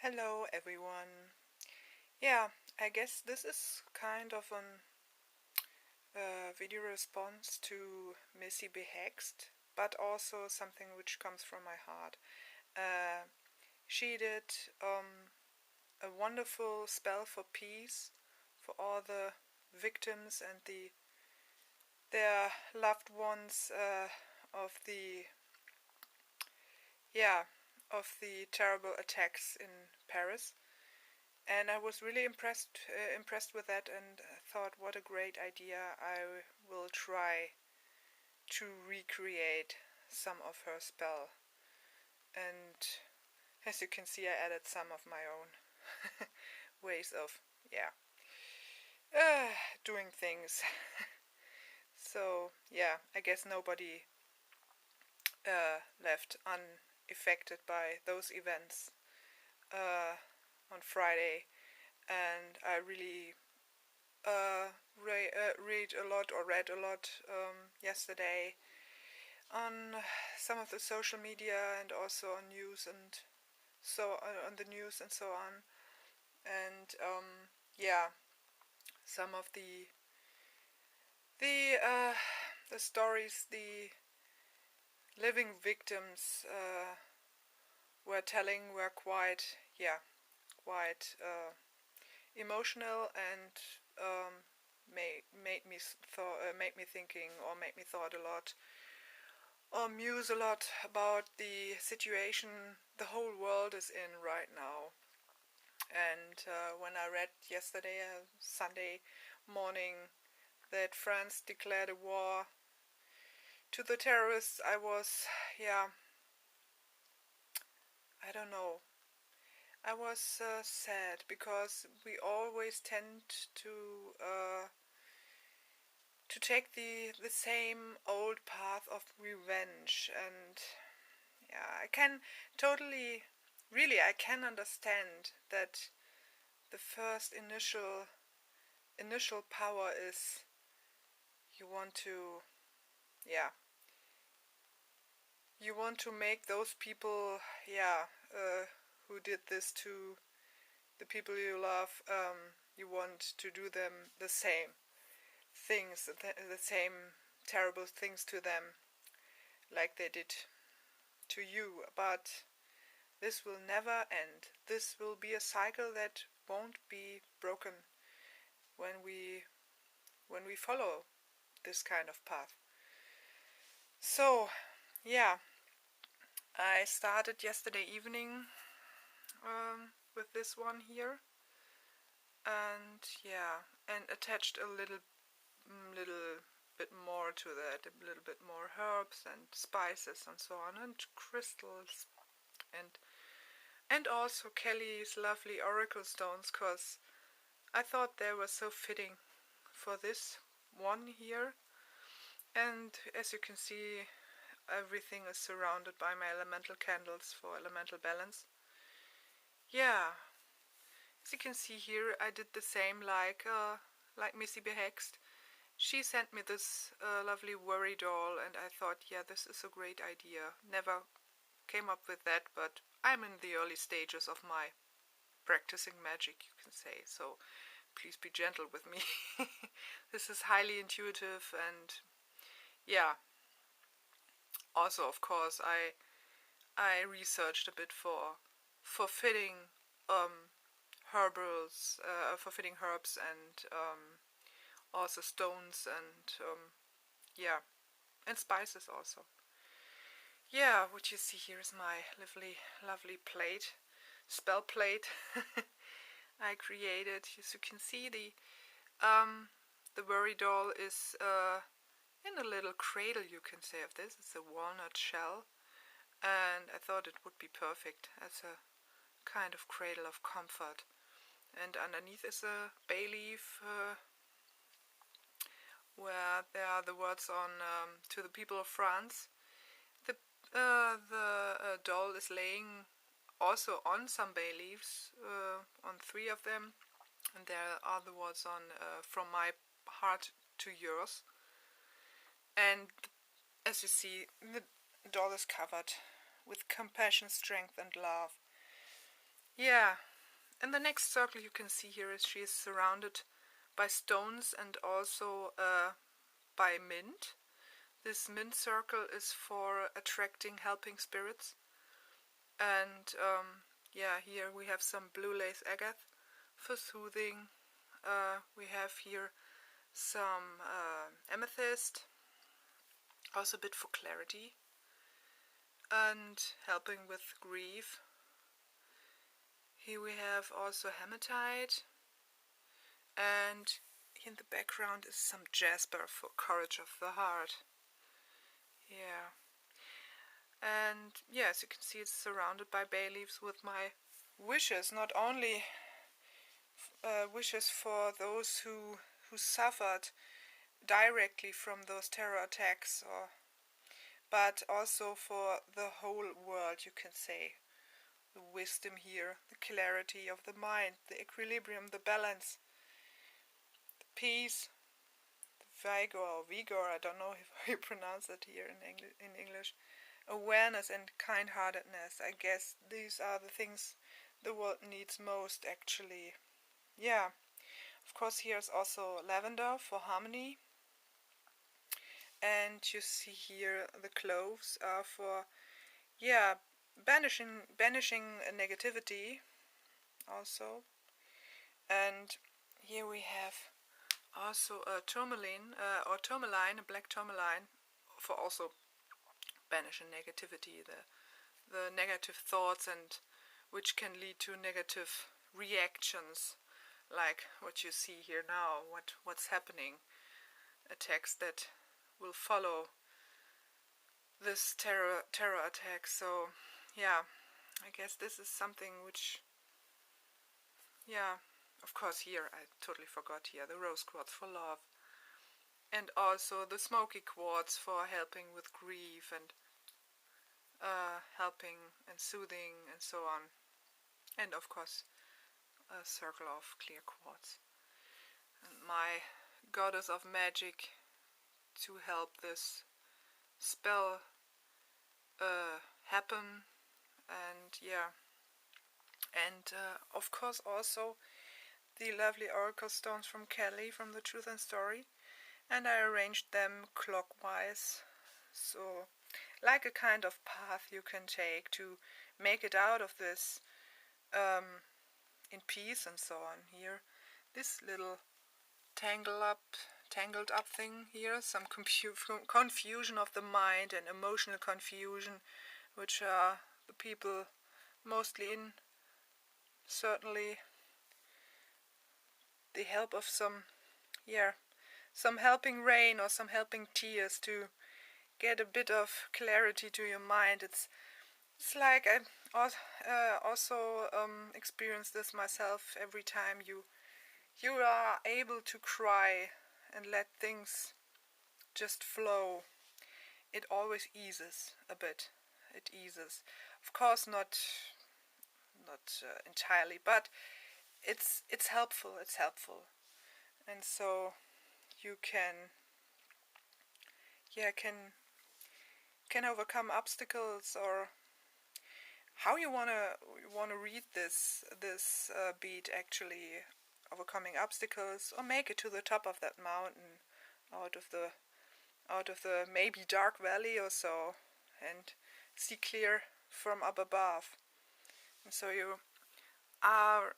Hello everyone. Yeah, I guess this is kind of an video response to Missy Behexed, but also something which comes from my heart. Uh, she did a wonderful spell for peace for all the victims and their loved ones of the yeah of the terrible attacks in Paris. And I was really impressed with that, and thought, what a great idea! I will try to recreate some of her spell. And as you can see, I added some of my own ways of, yeah, doing things. So yeah, I guess nobody left unaffected by those events on Friday, and I really read a lot yesterday on some of the social media, and also on news, and so on the news and so on. And yeah, some of the the stories the living victims were telling were quite, yeah, quite emotional, and made me thinking, or made me thought a lot, or muse a lot about the situation the whole world is in right now. And when I read yesterday, Sunday morning, that France declared a war to the terrorists, I was, yeah, I don't know. I was sad, because we always tend to take the same old path of revenge. And yeah, I can totally, really, I can understand that the first initial power is, you want to, yeah, you want to make those people, yeah, who did this to the people you love, you want to do them the same things, the same terrible things to them, like they did to you. But this will never end. This will be a cycle that won't be broken when we follow this kind of path. So yeah, I started yesterday evening with this one here, and yeah, and attached a little bit more to that, a little bit more herbs and spices and so on, and crystals, and also Kelly's lovely oracle stones, because I thought they were so fitting for this one here. And as you can see, everything is surrounded by my elemental candles for elemental balance. Yeah, as you can see here, I did the same like Missy Behexed. She sent me this lovely worry doll, and I thought, yeah, this is a great idea. Never came up with that, but I'm in the early stages of my practicing magic, you can say, so please be gentle with me. This is highly intuitive, and yeah, also of course I researched a bit for fitting herbals, for fitting herbs, and also stones, and yeah, and spices also. Yeah, what you see here is my lovely plate, spell plate. I created. As you can see, the worry doll is in a little cradle, you can say, of this. It's a walnut shell, and I thought it would be perfect as a kind of cradle of comfort. And underneath is a bay leaf, where there are the words on, to the people of France. The doll is laying also on some bay leaves, on 3 of them, and there are the words on, from my heart to yours. And as you see, the doll is covered with compassion, strength, and love. Yeah, in the next circle you can see here is she is surrounded by stones and also by mint. This mint circle is for attracting helping spirits. And yeah, here we have some blue lace agate for soothing. We have here some amethyst, also a bit for clarity and helping with grief. Here we have also hematite, and in the background is some jasper for courage of the heart. Yeah. And yeah, as you can see, it's surrounded by bay leaves with my wishes, not only wishes for those who suffered directly from those terror attacks, but also for the whole world, you can say. The wisdom here, the clarity of the mind, the equilibrium, the balance, the peace, the vigor, I don't know if you pronounce it here in English, awareness and kind-heartedness. I guess these are the things the world needs most, actually. Yeah, of course here's also lavender for harmony. And you see here the cloves are for, yeah, banishing negativity also. And here we have also a tourmaline, a black tourmaline, for also banishing negativity, the negative thoughts, and which can lead to negative reactions, like what you see here now, what's happening, attacks that will follow this terror attack. So yeah, I guess this is something which, yeah, of course here I totally forgot here the rose quartz for love, and also the smoky quartz for helping with grief and helping and soothing and so on, and of course a circle of clear quartz. And my goddess of magic to help this spell happen. And yeah, and of course also the lovely oracle stones from Kelly from the Truth and Story, and I arranged them clockwise, so like a kind of path you can take to make it out of this in peace and so on. Here, this little tangled up thing here, some confusion of the mind and emotional confusion, which are the people mostly in, certainly the help of some helping rain or some helping tears to get a bit of clarity to your mind. It's like I also experience this myself. Every time you are able to cry and let things just flow, it always eases a bit. It eases, of course, not entirely, but it's helpful. It's helpful, and so you can overcome obstacles, or how you wanna read this beat, actually. Overcoming obstacles, or make it to the top of that mountain, out of the maybe dark valley or so, and see clear from up above. And so you are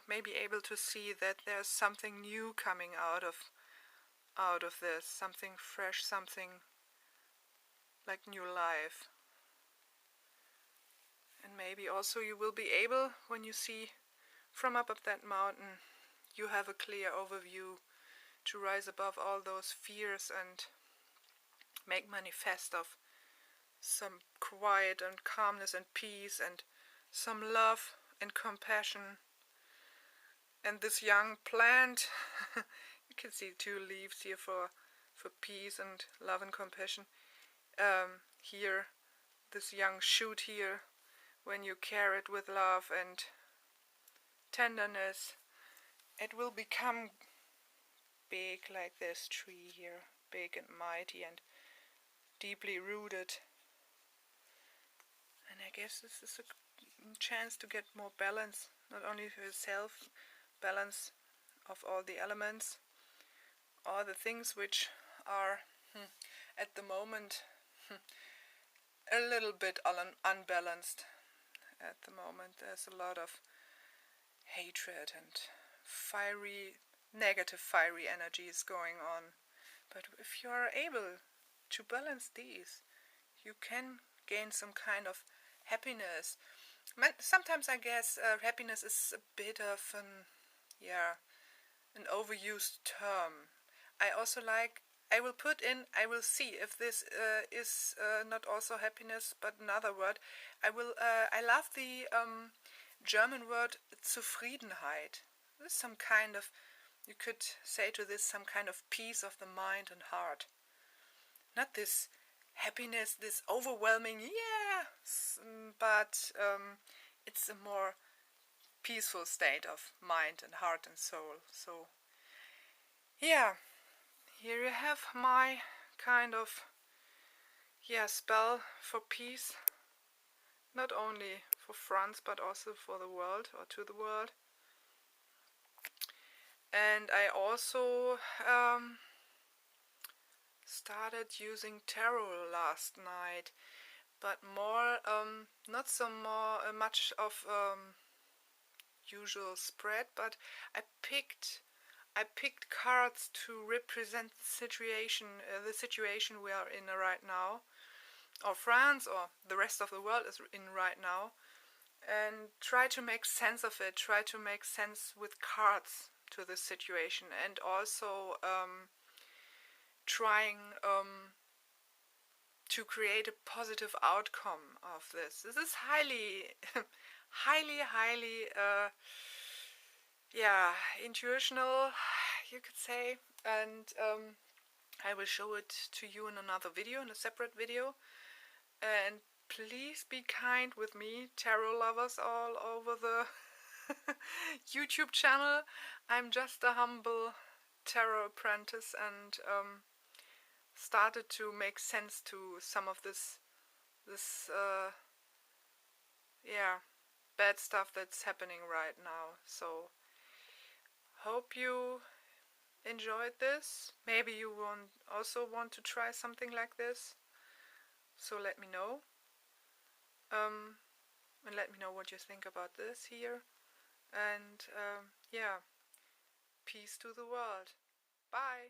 maybe able to see that there's something new coming out of this, something fresh, something like new life. And maybe also you will be able, when you see from up that mountain, you have a clear overview to rise above all those fears and make manifest of some quiet and calmness and peace and some love and compassion. And this young plant, you can see 2 leaves here for peace and love and compassion. Here, this young shoot here, when you care it with love and tenderness, it will become big, like this tree here, big and mighty and deeply rooted. And I guess this is chance to get more balance, not only for yourself, balance of all the elements, all the things which are at the moment a little bit unbalanced. At the moment there's a lot of hatred and negative fiery energies going on. But if you are able to balance these, you can gain some kind of happiness. Sometimes I guess happiness is a bit of an overused term. I will see if this is not also happiness, but another word. I love the German word Zufriedenheit. This is some kind of, you could say to this, some kind of peace of the mind and heart. Not this happiness, this overwhelming, but it's a more peaceful state of mind and heart and soul. So, yeah, here you have my kind of, spell for peace. Not only for France, but also for the world, or to the world. And I also started using tarot last night, but more, not so much of usual spread, but I picked cards to represent the situation we are in right now, or France, or the rest of the world is in right now, and try to make sense of it, try to make sense with cards to this situation, and also trying to create a positive outcome of this. This is highly intuitional, you could say, and I will show it to you in another video, in a separate video. And please be kind with me, tarot lovers all over the YouTube channel. I'm just a humble tarot apprentice, and started to make sense to some of this bad stuff that's happening right now. So hope you enjoyed this. Maybe you also want to try something like this, so let me know, and let me know what you think about this here. And peace to the world. Bye.